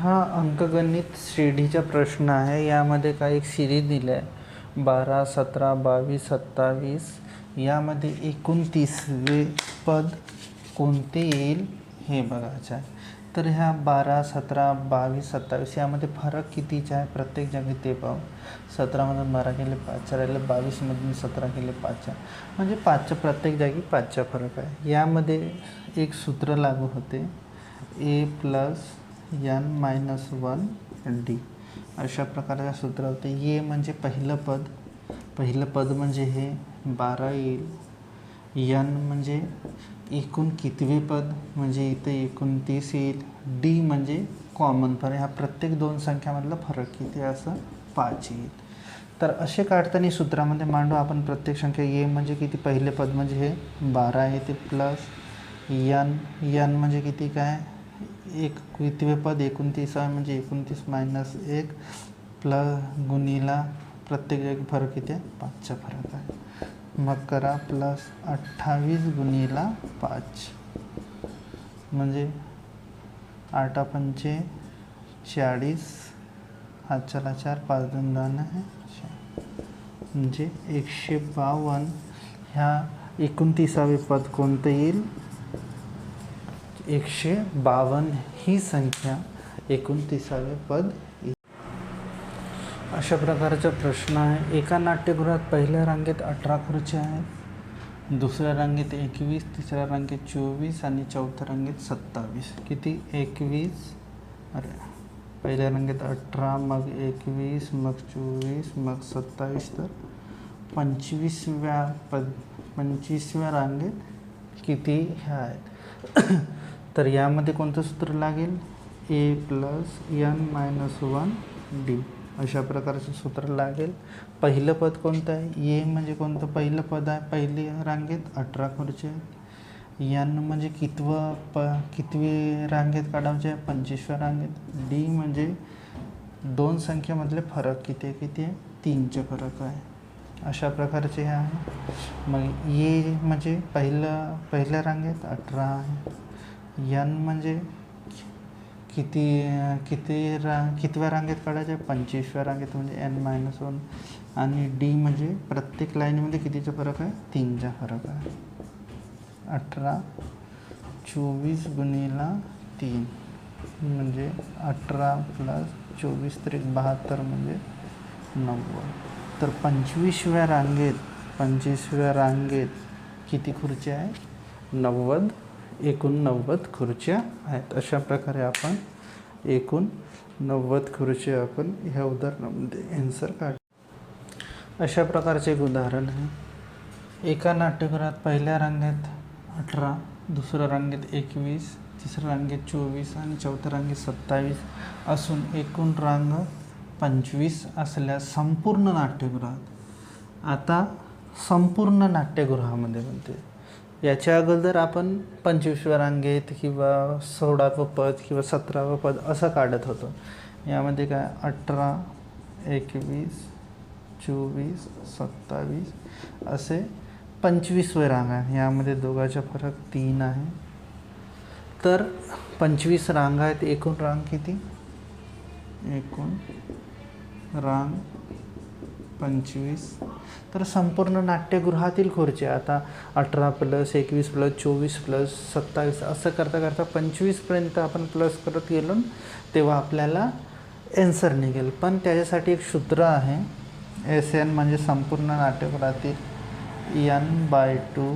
हा अंकगणित श्रेणीचा प्रश्न आहे. यामध्ये काही एक सिरीज दिली आहे 12, 17, 22, 27. यामध्ये 29वे पद कोणते येईल हे बघायचं आहे. तर ह्या 12, 17, 22, 27 यामध्ये फरक कितीचा आहे प्रत्येक जागी ते पाहू. 17मधून 12 गेले 5 राहिले, 22मधून 17 गेले 5 म्हणजे 5च्या प्रत्येक जागी 5चा फरक आहे. यामध्ये एक सूत्र लागू होते ए प्लस n मायनस 1 डी. अशा प्रकारचं सूत्र होते. ए म्हणजे पहिलं पद म्हणजे हे 12 येईल. n म्हणजे एकूण कितवे पद म्हणजे इथे 29 येईल. डी म्हणजे कॉमन फरक, ह्या प्रत्येक दोन संख्यामधला फरक किती असं 5 येईल. तर असे काढताना सूत्रामध्ये मांडू आपण प्रत्येक संख्या. ए म्हणजे किती, पहिले पद म्हणजे हे 12 आहे ते प्लस n म्हणजे किती काय एक कितवे पद 29 आहे म्हणजे 29 मायनस 1 प्लस गुणिला प्रत्येक जागी फरक किती आहे 5चा फरक आहे. मग करा प्लस 28 गुणिला 5 म्हणजे 8 पंचे 40, हात चला 4, 5 2 10 आहे म्हणजे 152. ह्या 29वे पद कोणतं येईल, 152 ही संख्या 29वे पद येईल. अशा प्रकारचा प्रश्न आहे. एका नाट्यगृहात पहिल्या रांगेत 18 खुर्च्या आहेत, दुसऱ्या रांगेत 21, तिसऱ्या रांगेत 24 आणि चौथ्या रांगेत 27. किती 21, पहिल्या रांगेत 18, मग 21, मग 24, मग 27. तर 25व्या रांगेत किती ह्या आहेत. तर यामध्ये कोणतं सूत्र लागेल, ए प्लस n मायनस 1 डी. अशा प्रकारचं सूत्र लागेल. पहिलं पद कोणतं आहे, ए म्हणजे कोणतं पहिलं पद आहे, पहिली रांगेत 18 खुर्च्या आहेत. n म्हणजे कितवी रांगेत काढायचे आहे, 25व्या रांगेत. डी म्हणजे दोन संख्येमधले फरक किती आहे 3चे फरक आहे. अशा प्रकारचे हे आहे. मग ए म्हणजे पहिल्या रांगेत 18 आहे. n म्हणजे कितव्या रांगेत काढायचे, 25व्या रांगेत म्हणजे n मायनस 1. आणि डी म्हणजे प्रत्येक लाईनमध्ये कितीचा फरक आहे, 3चा फरक आहे. 18 24 गुणिला 3 म्हणजे 18 प्लस 24 त्रिक 72 म्हणजे 90. तर 25व्या रांगेत किती खुर्च्या आहे, 90, एकूण 90 खुर्च्या आहेत. अशा प्रकारे आपण एकूण 90 खुर्च्या आपण ह्या उदाहरणामध्ये आन्सर काढ. अशा प्रकारचे एक उदाहरण आहे. एका नाट्यगृहात पहिल्या रांगेत 18, दुसऱ्या रांगेत 21, तिसऱ्या रांगेत 24 आणि चौथ्या रांगेत 27 असून एकूण रांग 25 असल्यास संपूर्ण नाट्यगृहात. आता संपूर्ण नाट्यगृहामध्ये म्हणते, याच्या अगोदर आपण 25व्या रांगेत किंवा 16वं पद किंवा 17वं पद असं काढत होतो. यामध्ये काय 18, 21, 24, 27 असे 25वे रांग आहे. यामध्ये दोघांचा फरक 3 आहे. तर 25 रांग आहेत, एकूण रांग किती, एकूण रांग 25. तर संपूर्ण नाट्यगृहातील खुर्च्या आता 18 प्लस 21 प्लस 24 प्लस 27 असं करता करता 25पर्यंत आपण प्लस करत गेलो तेव्हा आपल्याला आन्सर निघेल. पण त्याच्यासाठी एक सूत्र आहे, SN म्हणजे संपूर्ण नाट्यगृहातील n/2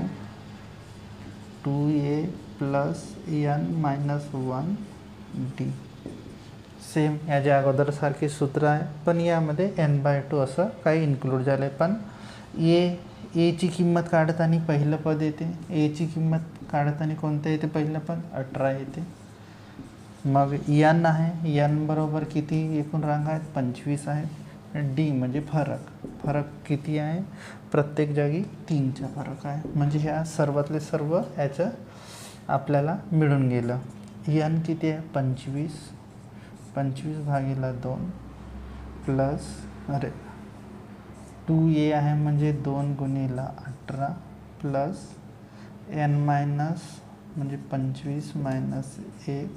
2a plus n minus 1 D. Same याच्या अगोदरसारखी सूत्र आहे, पण यामध्ये n/2 असं काही इन्क्लूड झालं आहे. पण एची किंमत काढताना पहिलं पद येते, एची किंमत काढताना कोणतं येते, पहिलं पद 18 येते. मग n आहे, n बरोबर किती एकूण रांग आहेत 25 आहेत. डी म्हणजे फरक किती आहे, प्रत्येक जागी 3चा फरक आहे. म्हणजे ह्या सर्वातले सर्व याचं आपल्याला मिळून गेलं. n किती आहे 25 भागिले 2 प्लस 2a आहे म्हणजे 2 गुणिला 18 प्लस n मायनस म्हणजे 25 मायनस 1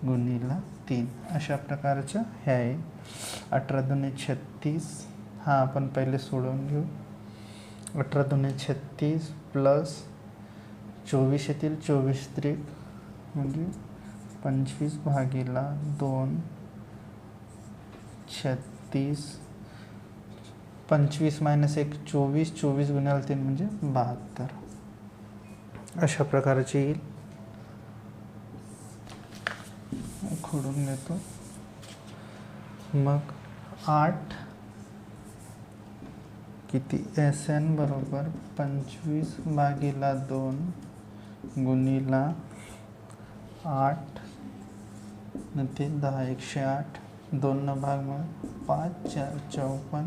गुणिला 3 अशा प्रकारचं हे आहे. 18 दुणे 36 हा आपण पहिले सोडवून घेऊ. 18 दुणे 36 प्लस 24 येतील, 24 त्रिक म्हणजे 25 भागीला 2 36 25 मायनस 1 24 24 गुणिले 3 म्हणजे 72 अशा प्रकारचे येईल. खोडून घेतो. मग 8 किती SN बरोबर 25 भागीला 2 गुणिला 8 न ते 10 108 2 न भाग मग 5 4 54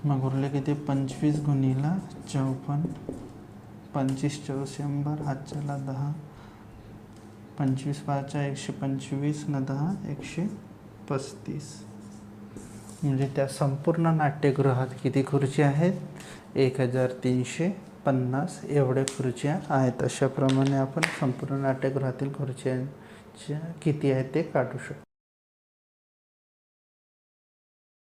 मग उरले किती 25 गुणिला 54 25 4 100 हातच्याला 10 25 5 125 न 10 135 म्हणजे त्या संपूर्ण नाट्यगृहात किती खुर्च्या आहेत 1350 एवढ्या खुर्च्या आहेत. अशाप्रमाणे आपण संपूर्ण नाट्यगृहातील खुर्च्यांच्या किती आहेत ते काढू शकतो.